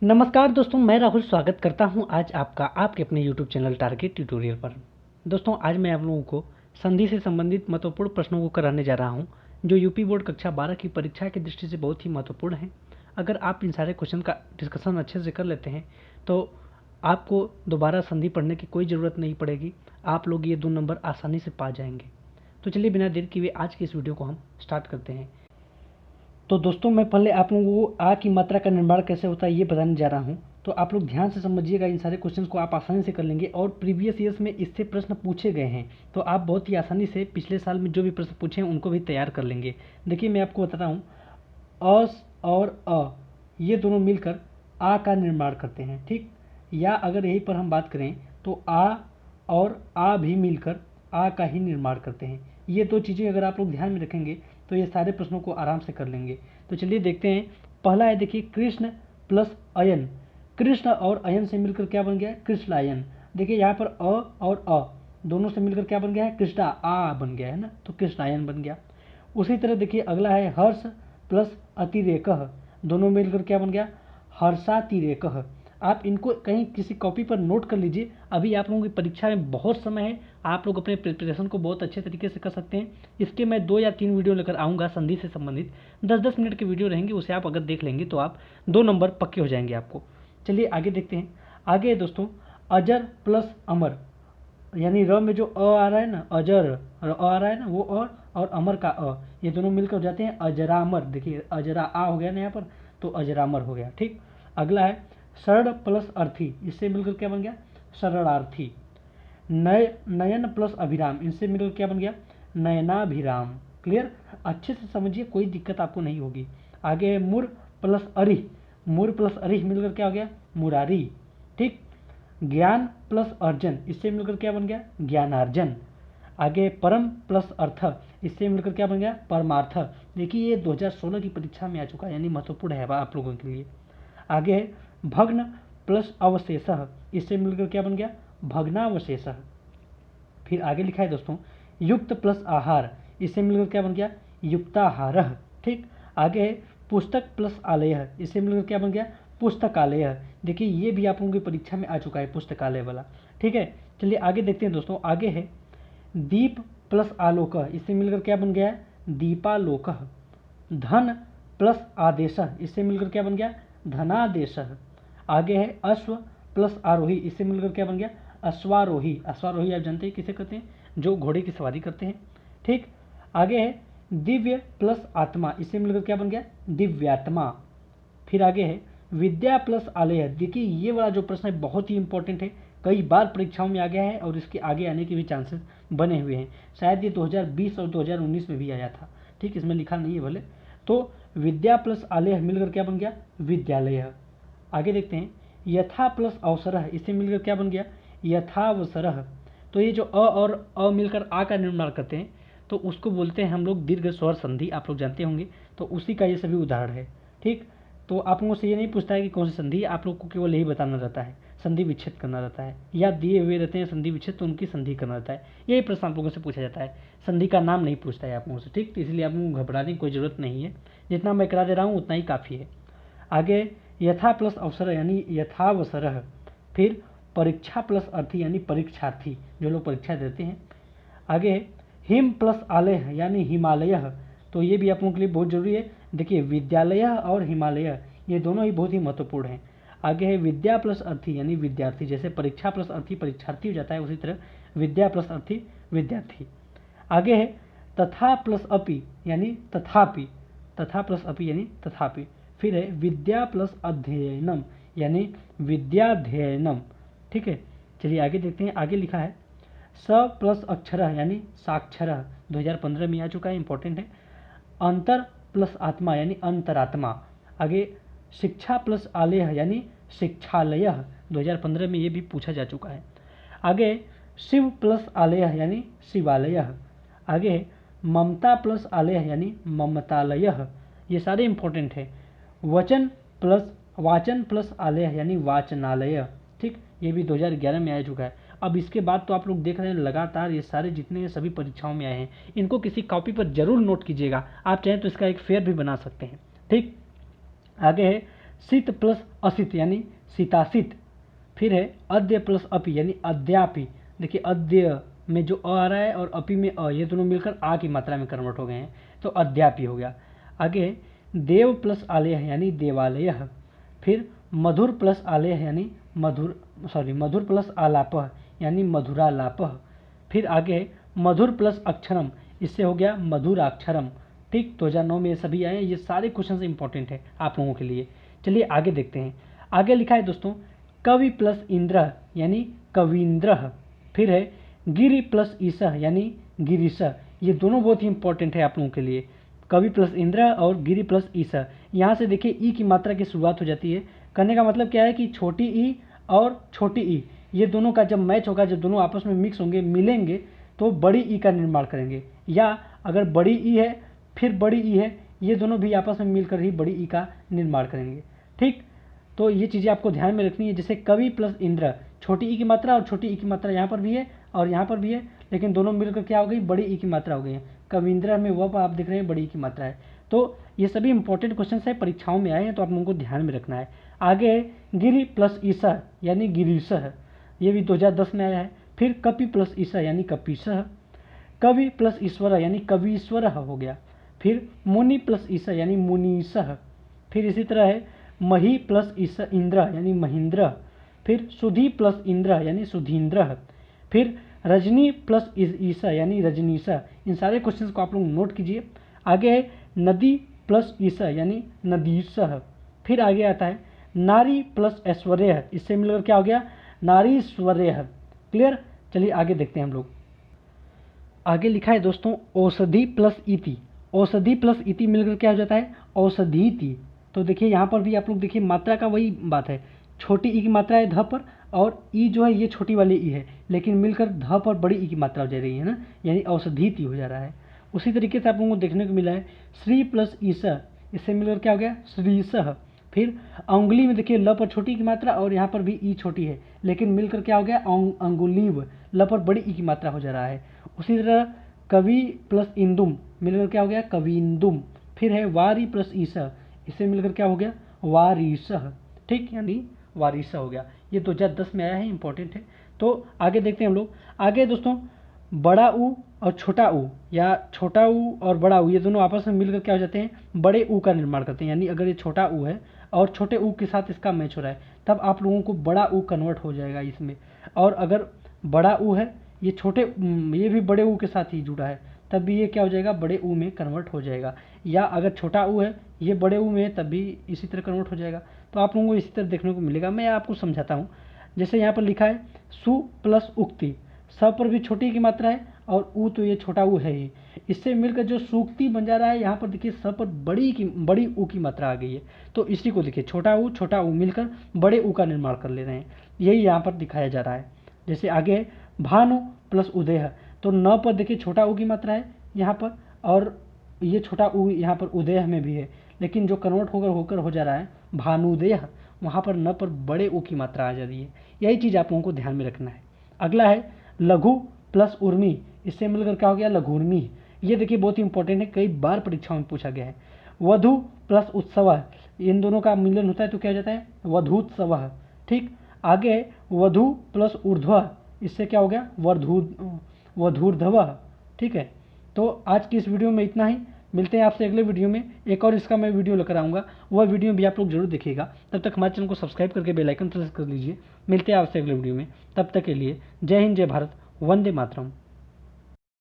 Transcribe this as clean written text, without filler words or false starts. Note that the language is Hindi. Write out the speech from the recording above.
नमस्कार दोस्तों, मैं राहुल स्वागत करता हूं आज आपका आपके अपने YouTube चैनल टारगेट ट्यूटोरियल पर। दोस्तों, आज मैं आप लोगों को संधि से संबंधित महत्वपूर्ण प्रश्नों को कराने जा रहा हूं, जो यूपी बोर्ड कक्षा 12 की परीक्षा की दृष्टि से बहुत ही महत्वपूर्ण हैं। अगर आप इन सारे क्वेश्चन का डिस्कशन अच्छे से कर लेते हैं तो आपको दोबारा संधि पढ़ने की कोई ज़रूरत नहीं पड़ेगी। आप लोग ये 2 नंबर आसानी से पा जाएंगे। तो चलिए बिना देर किए आज की इस वीडियो को हम स्टार्ट करते हैं। तो दोस्तों, मैं पहले आप लोगों को आ की मात्रा का निर्माण कैसे होता है ये बताने जा रहा हूँ। तो आप लोग ध्यान से समझिएगा, इन सारे क्वेश्चंस को आप आसानी से कर लेंगे और प्रीवियस ईयर्स में इससे प्रश्न पूछे गए हैं, तो आप बहुत ही आसानी से पिछले साल में जो भी प्रश्न पूछे हैं उनको भी तैयार कर लेंगे। देखिए, मैं आपको बताता हूँ, अस और अ ये दोनों मिलकर आ का निर्माण करते हैं, ठीक। या अगर यहीं पर हम बात करें तो आ और आ भी मिलकर आ का ही निर्माण करते हैं। ये दो चीज़ें अगर आप लोग ध्यान में रखेंगे तो ये सारे प्रश्नों को आराम से कर लेंगे। तो चलिए देखते हैं। पहला है, देखिए, कृष्ण प्लस अयन। कृष्ण और अयन से मिलकर क्या बन गया है? कृष्णायन। देखिए यहाँ पर अ और अ दोनों से मिलकर क्या बन गया है? कृष्णा, आ बन गया है ना, तो कृष्णायन बन गया। उसी तरह देखिए अगला है हर्ष प्लस अतिरेकः। दोनों मिलकर क्या बन गया? हर्षातिरेकः। आप इनको कहीं किसी कॉपी पर नोट कर लीजिए। अभी आप लोगों की परीक्षा में बहुत समय है, आप लोग अपने प्रिपरेशन को बहुत अच्छे तरीके से कर सकते हैं। इसके मैं 2 या 3 वीडियो लेकर आऊँगा संधि से संबंधित। 10-10 मिनट के वीडियो रहेंगे, उसे आप अगर देख लेंगे तो आप 2 नंबर पक्के हो जाएंगे आपको। चलिए आगे देखते हैं। आगे है दोस्तों, अजर प्लस अमर। यानी र में जो अ आ रहा है ना, अजर आ रहा है ना, वो और अमर का अ, ये दोनों मिलकर हो जाते हैं अजरामर। देखिए अजरा आ हो गया ना यहाँ पर, तो अजरामर हो गया, ठीक। अगला है शरण प्लस अर्थी। इससे मिलकर क्या बन गया? शरणार्थी। नयन प्लस अभिराम। इनसे मिलकर क्या बन गया? नयनाभिराम। क्लियर? अच्छे से समझिए, कोई दिक्कत आपको नहीं होगी। आगे है मुर प्लस अरिह। मुर प्लस अरिह मिलकर क्या हो गया? मुरारी, ठीक। ज्ञान प्लस अर्जन। इससे मिलकर क्या बन गया? ज्ञानार्जन। आगे परम प्लस अर्थ। इससे मिलकर क्या बन गया? परमार्थ। देखिए ये 2016 की परीक्षा में आ चुका है, यानी महत्वपूर्ण है आप लोगों के लिए। आगे है भग्न प्लस अवशेषः। इससे मिलकर क्या बन गया? भग्नावशेषः। फिर आगे लिखा है दोस्तों युक्त प्लस आहार। इससे मिलकर क्या बन गया? युक्ताहारः, ठीक। आगे है पुस्तक प्लस आलय। इससे मिलकर क्या बन गया? पुस्तकालय। देखिए ये भी आप लोगों की परीक्षा में आ चुका है, पुस्तकालय वाला, ठीक है। चलिए आगे देखते हैं दोस्तों। आगे है दीप प्लस आलोक। इससे मिलकर क्या बन गया है? दीपालोक। धन प्लस आदेश। इससे मिलकर क्या बन गया? धनादेश। आगे है अश्व प्लस आरोही। इससे मिलकर क्या बन गया? अश्वारोही। अश्वारोही आप जानते हैं किसे कहते हैं? जो घोड़े की सवारी करते हैं, ठीक। आगे है दिव्य प्लस आत्मा। इससे मिलकर क्या बन गया? दिव्यात्मा। फिर आगे है विद्या प्लस आलय। देखिए ये वाला जो प्रश्न है बहुत ही इंपॉर्टेंट है, कई बार परीक्षाओं में आ गया है और इसके आगे आने के भी चांसेस बने हुए हैं। शायद ये 2020 और 2019 में भी आया था, ठीक। इसमें लिखा नहीं है भले। तो विद्या प्लस आलय मिलकर क्या बन गया? विद्यालय। आगे देखते हैं यथा प्लस अवसरः। इससे मिलकर क्या बन गया? यथावसरः। तो ये जो अ और अ मिलकर आ का निर्माण करते हैं तो उसको बोलते हैं हम लोग दीर्घ स्वर संधि, आप लोग जानते होंगे। तो उसी का ये सभी उदाहरण है, ठीक। तो आप लोगों से ये नहीं पूछता है कि कौन सी संधि, आप लोग को केवल यही बताना रहता है, संधि विच्छेद करना रहता है, या दिए हुए रहते हैं संधि विच्छेद तो उनकी संधि करना रहता है। यही प्रश्न आप लोगों से पूछा जाता है, संधि का नाम नहीं पूछता है आप लोगों से, ठीक। तो इसलिए आप लोगों को घबराने की कोई ज़रूरत नहीं है, जितना मैं करा दे रहा हूँ उतना ही काफ़ी है। आगे यथा प्लस अवसर यानी यथावसर। फिर परीक्षा प्लस अर्थी यानी परीक्षार्थी, जो लोग परीक्षा देते हैं। आगे हिम प्लस आलय यानी हिमालय। तो ये भी आप लोगों के लिए बहुत जरूरी है। देखिए विद्यालय और हिमालय ये दोनों ही बहुत ही महत्वपूर्ण हैं। आगे है विद्या प्लस अर्थी यानी विद्यार्थी। जैसे परीक्षा प्लस अर्थी परीक्षार्थी हो जाता है, उसी तरह विद्या प्लस अर्थी विद्यार्थी। आगे है तथा प्लस अपि यानी तथापि। तथा प्लस अपि यानी तथापि। फिर है विद्या प्लस अध्ययनम यानी विद्याध्ययनम, ठीक है। चलिए आगे देखते हैं। आगे लिखा है स प्लस अक्षर यानी साक्षर। 2015 में आ चुका है, इंपॉर्टेंट है। अंतर प्लस आत्मा यानी अंतरात्मा। आगे शिक्षा प्लस आलय यानी शिक्षालय। 2015 में ये भी पूछा जा चुका है। आगे शिव प्लस आलय यानी शिवालय। आगे है ममता प्लस आलय यानी ममतालय। ये सारे इंपॉर्टेंट है। वाचन प्लस आलय यानी वाचनालय, ठीक। ये भी 2011 में आ चुका है। अब इसके बाद तो आप लोग देख रहे हैं लगातार ये सारे जितने सभी परीक्षाओं में आए हैं, इनको किसी कॉपी पर जरूर नोट कीजिएगा। आप चाहें तो इसका एक फेयर भी बना सकते हैं, ठीक। आगे है शीत प्लस असित यानी शीतासित। फिर है अद्य प्लस अपि यानी अद्यापि। देखिए अद्य में जो अ आ रहा है और अपि में अ, ये दोनों मिलकर आ की मात्रा में कन्वर्ट हो गए हैं, तो अद्यापि हो गया। आगे देव प्लस आलय यानी देवालय। फिर मधुर प्लस आलय यानी मधुर प्लस आलापः यानी मधुरालापः। फिर आगे मधुर प्लस अक्षरम, इससे हो गया मधुराक्षरम। ठीक, 2009 में ये सभी आए हैं। ये सारे क्वेश्चन इंपॉर्टेंट है आप लोगों के लिए। चलिए आगे देखते हैं। आगे लिखा है दोस्तों कवि प्लस इंद्र यानी कवींद्र। फिर है गिरि प्लस ईसह यानी गिरीशः। ये दोनों बहुत ही इंपॉर्टेंट है आप लोगों के लिए, कवि प्लस इंद्र और गिरि प्लस ईसह। यहाँ से देखिए ई की मात्रा की शुरुआत हो जाती है। कहने का मतलब क्या है कि छोटी ई और छोटी ई ये दोनों का जब मैच होगा, जब दोनों आपस में मिक्स होंगे, मिलेंगे, तो बड़ी ई का निर्माण करेंगे। या अगर बड़ी ई है फिर बड़ी ई है, ये दोनों भी आपस में मिलकर ही बड़ी ई का निर्माण करेंगे। ठीक, तो ये चीज़ें आपको ध्यान में रखनी है। जैसे कवि प्लस इंद्र, छोटी ई की मात्रा और छोटी ई की मात्रा यहाँ पर भी है और यहाँ पर भी है, लेकिन दोनों मिलकर क्या हो गई, बड़ी ई की मात्रा हो गई है। कविंद्र में वह आप देख रहे हैं बड़ी ई की मात्रा है। तो ये सभी इंपॉर्टेंट क्वेश्चन है, परीक्षाओं में आए हैं, तो आप लोगों को ध्यान में रखना है। आगे गिरि प्लस ईसह यानी गिरीशः, ये भी 2010 में आया है। फिर कपि प्लस ईसह यानी कपीशः। कवि प्लस ईश्वर यानी कवीश्वर हो गया। फिर मुनि प्लस ईसह यानी मुनीशः। फिर इसी तरह है मही प्लस इंद्र यानी महेंद्र। फिर सुधी प्लस इंद्र यानी सुधींद्र। फिर रजनी प्लस ईसा यानी रजनीशा। इन सारे क्वेश्चंस को आप लोग नोट कीजिए। आगे है नदी प्लस ईसा यानी नदीशः। फिर आगे आता है नारी प्लस ऐश्वर्य, इससे मिलकर क्या हो गया, नारीश्वर्य। क्लियर, चलिए आगे देखते हैं हम लोग। आगे लिखा है दोस्तों औषधि प्लस इति। औषधि प्लस इति मिलकर क्या हो जाता है, औषधीति। तो देखिए यहाँ पर भी आप लोग देखिए मात्रा का वही बात है, छोटी ई की मात्रा है ध पर और ई जो है ये छोटी वाली ई है, लेकिन मिलकर ध पर बड़ी ई की मात्रा हो जा रही है ना, यानी औषधीति हो जा रहा है। उसी तरीके से आप लोगों को देखने को मिला है श्री प्लस ईसा, इससे मिलकर क्या हो गया, श्रीसह। फिर अंगुली में देखिए ल पर छोटी की मात्रा और यहाँ पर भी ई छोटी है, लेकिन मिलकर क्या हो गया, अंगुलीव। ल पर बड़ी ई की मात्रा हो जा रहा है। उसी तरह कवि प्लस इंदुम मिलकर क्या हो गया, कविंदुम। फिर है वारी प्लस ईसा, इससे मिलकर क्या हो गया, वारीसह। ठीक, यानी वारीसा हो गया। ये 2010 में आया है, इंपॉर्टेंट है। तो आगे देखते हैं हम लोग। आगे दोस्तों बड़ा ऊ और छोटा ऊ, या छोटा ऊ और बड़ा ऊ, ये दोनों आपस में मिलकर क्या हो जाते हैं, बड़े ऊ का निर्माण करते हैं। यानी अगर ये छोटा ऊ है और छोटे ऊ के साथ इसका मैच हो रहा है, तब आप लोगों को बड़ा ऊ कन्वर्ट हो जाएगा इसमें। और अगर बड़ा ऊ है, ये ये भी बड़े ऊ के साथ ही जुड़ा है, तब भी ये क्या हो जाएगा, बड़े ऊ में कन्वर्ट हो जाएगा। या अगर छोटा ऊ है, ये बड़े ऊ में है, तब भी इसी तरह कन्वर्ट हो जाएगा। तो आप लोगों को इसी तरह देखने को मिलेगा। मैं आपको समझाता हूँ। जैसे यहाँ पर लिखा है सु प्लस उक्ति, स पर भी छोटी की मात्रा है और ऊ तो ये छोटा ऊ है ही, इससे मिलकर जो सूक्ति बन जा रहा है, यहाँ पर देखिए स पर बड़ी ऊ की मात्रा आ गई है। तो इसी को देखिए छोटा ऊ मिलकर बड़े ऊ का निर्माण कर ले रहे हैं, यही यहाँ पर दिखाया जा रहा है। जैसे आगे भानु प्लस उदय, तो न पर देखिए छोटा ऊ की मात्रा है यहाँ पर, और ये छोटा ऊ यहाँ पर उदय में भी है, लेकिन जो कन्वर्ट होकर हो जा रहा है भानुदय, वहाँ पर न पर बड़े ऊ की मात्रा आ जा रही है। यही चीज़ आप लोगों को ध्यान में रखना है। अगला है लघु प्लस उर्मी, इससे मिलकर क्या हो गया, लघुर्मी। ये देखिए बहुत ही इंपॉर्टेंट है, कई बार परीक्षाओं में पूछा गया है। वधु प्लस उत्सव, इन दोनों का मिलन होता है तो क्या हो जाता है, वधूत्सव। ठीक, आगे वधु प्लस ऊर्ध्व, इससे क्या हो गया, वधूर्धव। ठीक है, तो आज की इस वीडियो में इतना ही। मिलते हैं आपसे अगले वीडियो में। एक और इसका मैं वीडियो लेकर आऊँगा, वह वीडियो भी आप लोग जरूर देखिएगा। तब तक हमारे चैनल को सब्सक्राइब करके बेल आइकन प्रेस कर लीजिए। मिलते हैं आपसे अगले वीडियो में, तब तक के लिए जय हिंद, जय भारत, वंदे मातरम।